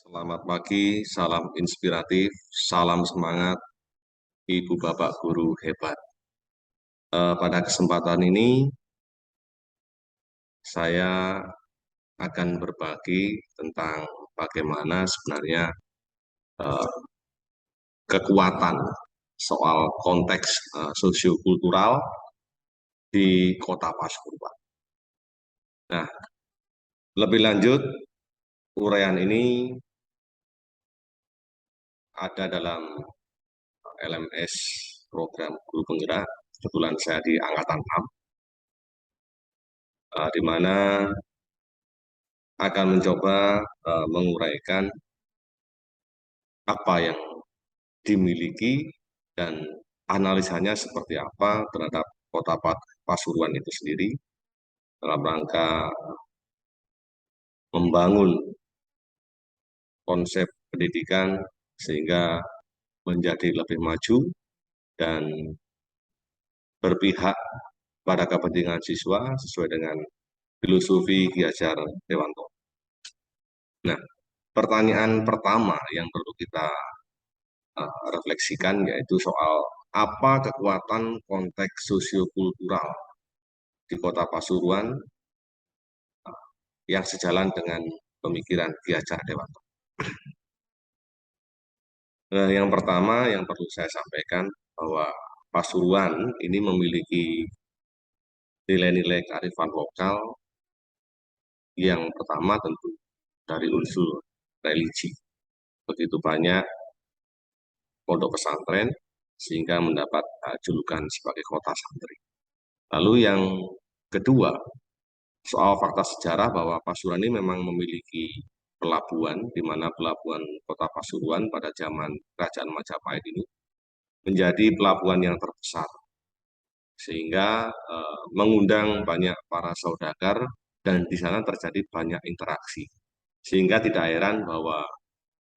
Selamat pagi, salam inspiratif, salam semangat, Ibu Bapak Guru hebat. Pada kesempatan ini, saya akan berbagi tentang bagaimana sebenarnya eh, kekuatan soal konteks sosiokultural di Kota Pasuruan. Nah, lebih lanjut, uraian ini ada dalam LMS program guru penggerak. Kebetulan saya di Angkatan 6, di mana akan mencoba menguraikan apa yang dimiliki dan analisanya seperti apa terhadap Kota Pasuruan itu sendiri dalam rangka membangun konsep pendidikan sehingga menjadi lebih maju dan berpihak pada kepentingan siswa sesuai dengan filosofi Ki Hajar Dewanto. Nah, pertanyaan pertama yang perlu kita refleksikan yaitu soal apa kekuatan konteks sosiokultural di Kota Pasuruan yang sejalan dengan pemikiran Ki Hajar Dewanto. Yang pertama yang perlu saya sampaikan bahwa Pasuruan ini memiliki nilai-nilai kearifan lokal yang pertama tentu dari unsur religi. Begitu banyak pondok pesantren sehingga mendapat julukan sebagai kota santri. Lalu yang kedua, soal fakta sejarah bahwa Pasuruan ini memang memiliki pelabuhan, di mana pelabuhan Kota Pasuruan pada zaman Kerajaan Majapahit ini menjadi pelabuhan yang terbesar, sehingga mengundang banyak para saudagar dan di sana terjadi banyak interaksi. Sehingga tidak heran bahwa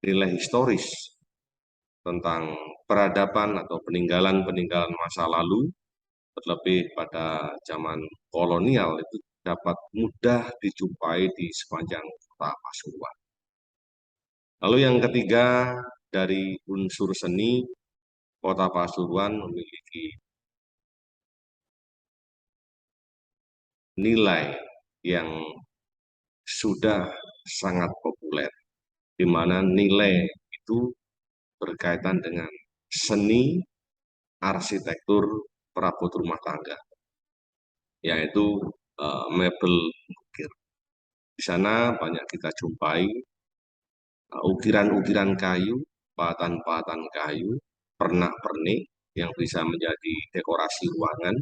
nilai historis tentang peradaban atau peninggalan-peninggalan masa lalu, terlebih pada zaman kolonial, itu dapat mudah dijumpai di sepanjang Kota Pasuruan. Lalu yang ketiga, dari unsur seni, Kota Pasuruan memiliki nilai yang sudah sangat populer, di mana nilai itu berkaitan dengan seni, arsitektur, perabot rumah tangga, yaitu mebel ukir. Di sana banyak kita jumpai ukiran-ukiran kayu, pahatan-pahatan kayu, pernak-pernik yang bisa menjadi dekorasi ruangan,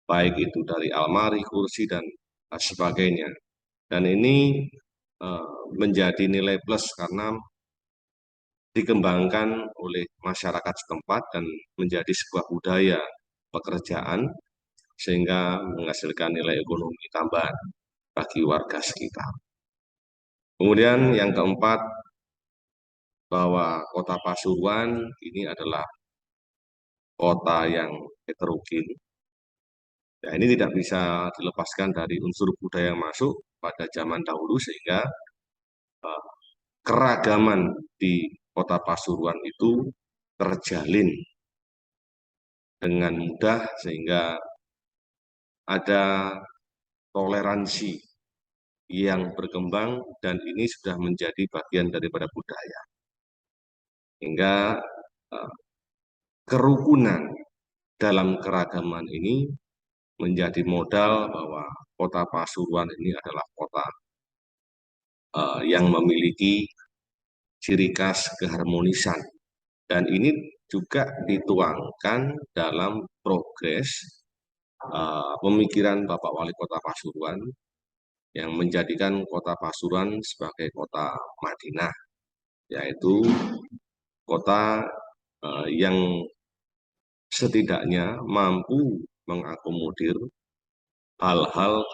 baik itu dari almari, kursi, dan sebagainya. Dan ini menjadi nilai plus karena dikembangkan oleh masyarakat setempat dan menjadi sebuah budaya pekerjaan sehingga menghasilkan nilai ekonomi tambahan bagi warga sekitar. Kemudian yang keempat, bahwa Kota Pasuruan ini adalah kota yang heterogen. Ya, ini tidak bisa dilepaskan dari unsur budaya yang masuk pada zaman dahulu sehingga eh, keragaman di Kota Pasuruan itu terjalin dengan mudah sehingga ada toleransi yang berkembang dan ini sudah menjadi bagian daripada budaya. Hingga eh, kerukunan dalam keragaman ini menjadi modal bahwa Kota Pasuruan ini adalah kota yang memiliki ciri khas keharmonisan. Dan ini juga dituangkan dalam progres pemikiran Bapak Wali Kota Pasuruan yang menjadikan Kota Pasuruan sebagai kota Madinah, yaitu kota yang setidaknya mampu mengakomodir hal-hal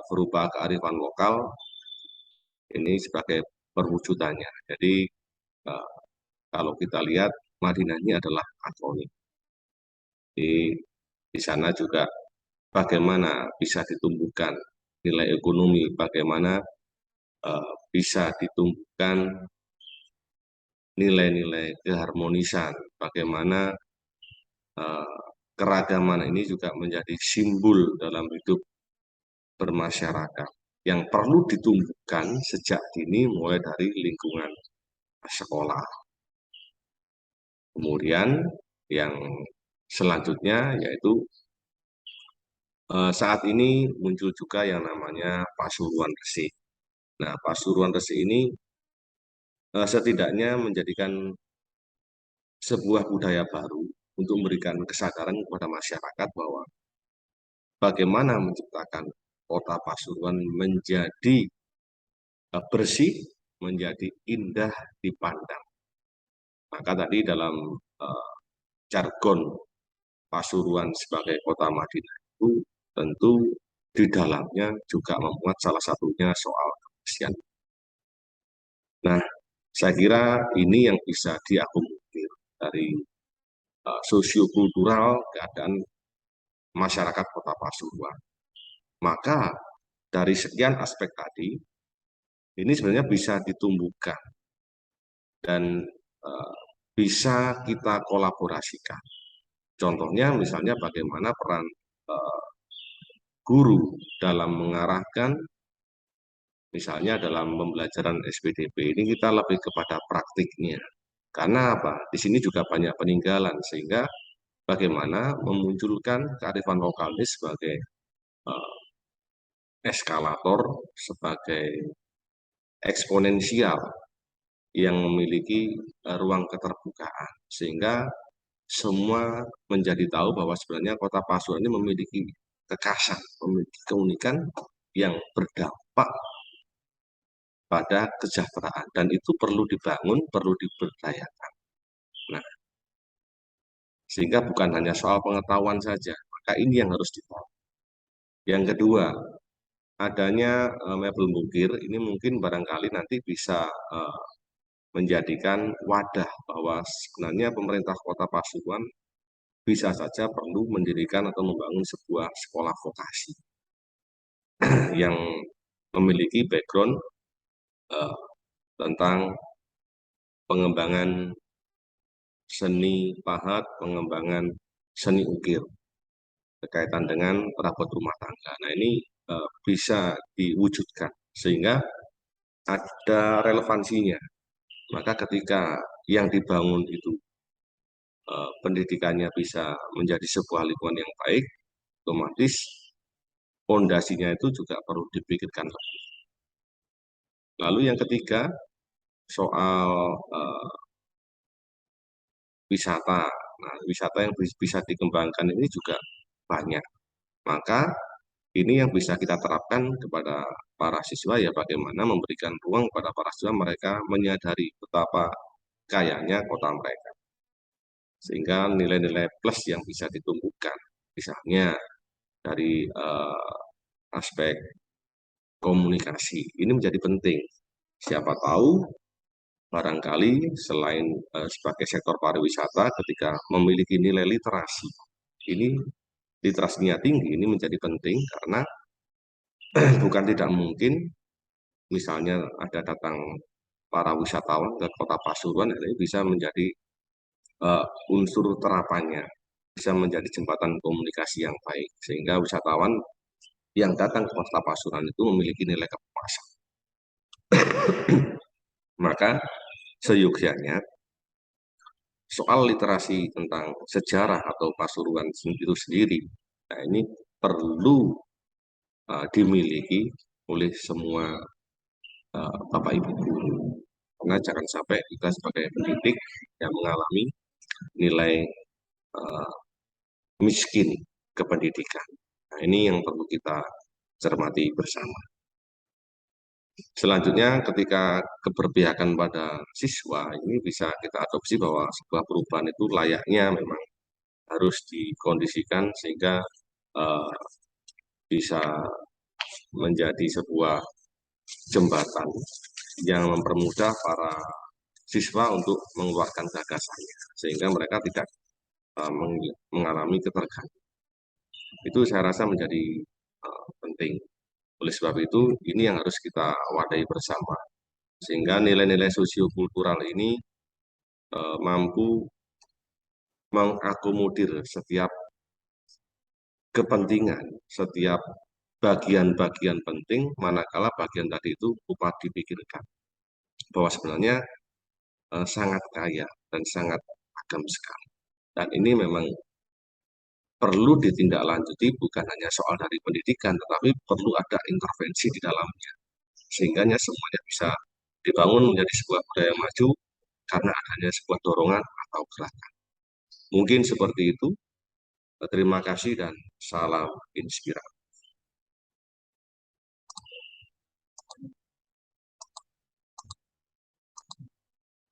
berupa kearifan lokal ini sebagai perwujudannya. Jadi kalau kita lihat Madinah ini adalah akronim. Di sana juga bagaimana bisa ditumbuhkan nilai ekonomi, bagaimana bisa ditumbuhkan nilai-nilai keharmonisan, bagaimana keragaman ini juga menjadi simbol dalam hidup bermasyarakat yang perlu ditumbuhkan sejak dini mulai dari lingkungan sekolah. Kemudian yang selanjutnya yaitu saat ini muncul juga yang namanya Pasuruan Resik. Nah, Pasuruan Resik ini setidaknya menjadikan sebuah budaya baru untuk memberikan kesadaran kepada masyarakat bahwa bagaimana menciptakan kota Pasuruan menjadi bersih, menjadi indah dipandang. Maka tadi dalam jargon Pasuruan sebagai kota Madinah itu tentu di dalamnya juga memuat salah satunya soal kebersihan. Nah, saya kira ini yang bisa diakomodir dari sosiokultural keadaan masyarakat kota Pasuruan. Maka dari sekian aspek tadi, ini sebenarnya bisa ditumbuhkan dan bisa kita kolaborasikan. Contohnya misalnya bagaimana peran guru dalam mengarahkan, misalnya dalam pembelajaran SPDP ini kita lebih kepada praktiknya. Karena apa? Di sini juga banyak peninggalan, sehingga bagaimana memunculkan kearifan lokal ini sebagai eskalator, sebagai eksponensial yang memiliki ruang keterbukaan, sehingga semua menjadi tahu bahwa sebenarnya kota Pasuruan ini memiliki kekhasan, memiliki keunikan yang berdampak pada kesejahteraan, dan itu perlu dibangun, perlu diberdayakan. Nah, sehingga bukan hanya soal pengetahuan saja, maka ini yang harus ditahu. Yang kedua, adanya mebel mungkir ini mungkin barangkali nanti bisa menjadikan wadah bahwa sebenarnya pemerintah Kota Pasuruan bisa saja perlu mendirikan atau membangun sebuah sekolah vokasi yang memiliki background tentang pengembangan seni pahat, pengembangan seni ukir berkaitan dengan perabot rumah tangga. Nah, ini bisa diwujudkan sehingga ada relevansinya. Maka ketika yang dibangun itu pendidikannya bisa menjadi sebuah lingkungan yang baik, otomatis fondasinya itu juga perlu dipikirkan lebih. Lalu yang ketiga, soal wisata. Nah, wisata yang bisa dikembangkan ini juga banyak. Maka ini yang bisa kita terapkan kepada para siswa, ya bagaimana memberikan ruang kepada para siswa mereka menyadari betapa kayanya kota mereka. Sehingga nilai-nilai plus yang bisa ditumbuhkan, misalnya dari aspek komunikasi, ini menjadi penting. Siapa tahu barangkali selain sebagai sektor pariwisata, ketika memiliki nilai literasi, ini literasinya tinggi, ini menjadi penting karena bukan tidak mungkin misalnya ada datang para wisatawan ke kota Pasuruan, ini bisa menjadi unsur terapannya, bisa menjadi jembatan komunikasi yang baik, sehingga wisatawan yang datang ke kota Pasuruan itu memiliki nilai kepuasan. Maka seyogyanya soal literasi tentang sejarah atau Pasuruan itu sendiri, nah ini perlu dimiliki oleh semua Bapak Ibu guru. Karena jangan sampai kita sebagai pendidik yang mengalami nilai miskin kependidikan. Nah, ini yang perlu kita cermati bersama. Selanjutnya, ketika keberpihakan pada siswa, ini bisa kita adopsi bahwa sebuah perubahan itu layaknya memang harus dikondisikan sehingga uh, bisa menjadi sebuah jembatan yang mempermudah para siswa untuk mengeluarkan gagasannya, sehingga mereka tidak mengalami ketergantungan. Itu saya rasa menjadi penting. Oleh sebab itu, ini yang harus kita wadai bersama. Sehingga nilai-nilai sosiokultural ini mampu mengakomodir setiap kepentingan, setiap bagian-bagian penting, manakala bagian tadi itu lupa dipikirkan. Bahwa sebenarnya sangat kaya dan sangat agam sekali. Dan ini memang perlu ditindaklanjuti, bukan hanya soal dari pendidikan, tetapi perlu ada intervensi di dalamnya. Sehingga semuanya bisa dibangun menjadi sebuah budaya maju karena adanya sebuah dorongan atau gerakan. Mungkin seperti itu. Terima kasih dan salam inspirasi.